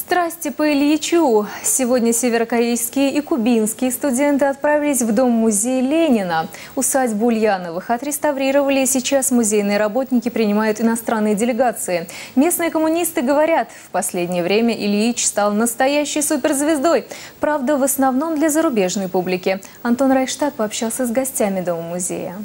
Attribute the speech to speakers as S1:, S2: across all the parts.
S1: Страсти по Ильичу. Сегодня северокорейские и кубинские студенты отправились в Дом-музей Ленина. Усадьбу Ульяновых отреставрировали, и сейчас музейные работники принимают иностранные делегации. Местные коммунисты говорят, в последнее время Ильич стал настоящей суперзвездой. Правда, в основном для зарубежной публики. Антон Райхштаг пообщался с гостями Дома-музея.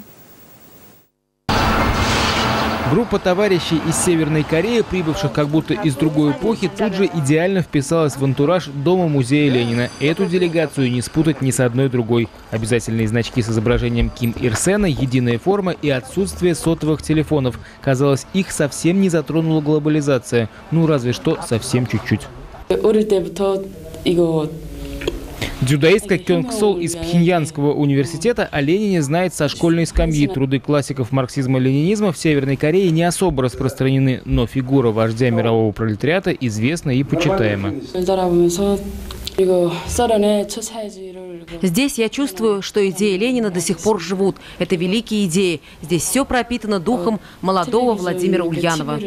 S2: Группа товарищей из Северной Кореи, прибывших как будто из другой эпохи, тут же идеально вписалась в антураж Дома-музея Ленина. Эту делегацию не спутать ни с одной другой. Обязательные значки с изображением Ким Ир Сена, единая форма и отсутствие сотовых телефонов. Казалось, их совсем не затронула глобализация. Ну, разве что совсем чуть-чуть. Дзюдоистка Кёнг Сол из Пхеньянского университета о Ленине знает со школьной скамьи. Труды классиков марксизма-ленинизма в Северной Корее не особо распространены, но фигура вождя мирового пролетариата известна и почитаема.
S3: Здесь я чувствую, что идеи Ленина до сих пор живут. Это великие идеи. Здесь все пропитано духом молодого Владимира Ульянова.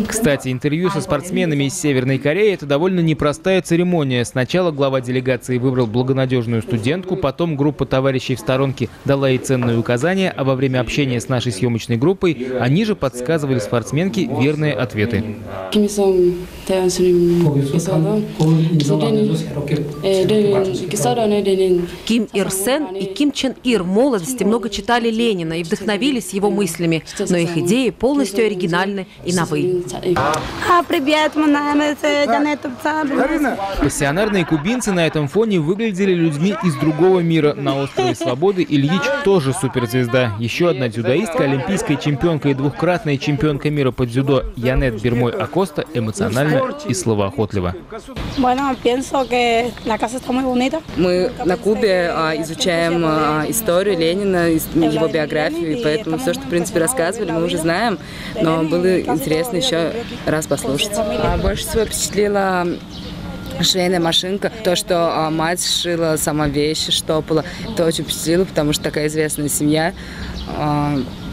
S2: Кстати, интервью со спортсменами из Северной Кореи – это довольно непростая церемония. Сначала глава делегации выбрал благонадежную студентку, потом группа товарищей в сторонке дала ей ценные указания, а во время общения с нашей съемочной группой они же подсказывали спортсменке верные ответы.
S3: Ким Ир Сен и Ким Чен Ир в молодости много читали Ленина и вдохновились его мыслями, но их идеи полностью оригинальны и новы.
S2: Пассионарные кубинцы на этом фоне выглядели людьми из другого мира. На острове Свободы Ильич тоже суперзвезда. Еще одна дзюдоистка, олимпийская чемпионка и двукратная чемпионка мира по дзюдо Янет Бирмой Акоста эмоционально и словоохотлива.
S4: Мы на Кубе изучаем историю Ленина, его биографию, и поэтому все, что в принципе рассказывали, мы уже знаем, но было интересно еще раз послушать. Больше всего впечатлила швейная машинка, то, что мать шила сама вещи, штопала. Это очень впечатлило, потому что такая известная семья.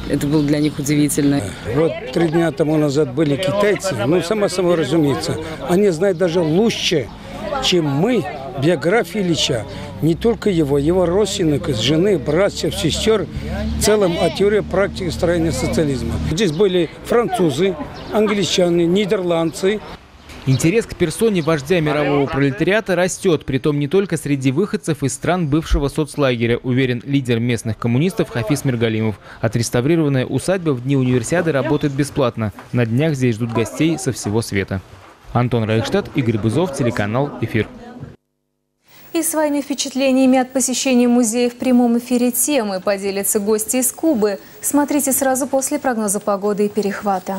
S4: Это было для них удивительно.
S5: Вот 3 дня тому назад были китайцы, ну, само собой разумеется, они знают даже лучше, чем мы, биографию Ильича. Не только его родственников, жены, братьев, сестер, в целом о теории практики строения социализма. Здесь были французы, англичане, нидерландцы.
S2: Интерес к персоне вождя мирового пролетариата растет, притом не только среди выходцев из стран бывшего соцлагеря, уверен лидер местных коммунистов Хафиз Миргалимов. Отреставрированная усадьба в дни универсиады работает бесплатно. На днях здесь ждут гостей со всего света. Антон Райхштаг, Игорь Бызов, телеканал «Эфир».
S1: И своими впечатлениями от посещения музея в прямом эфире темы поделятся гости из Кубы. Смотрите сразу после прогноза погоды и перехвата.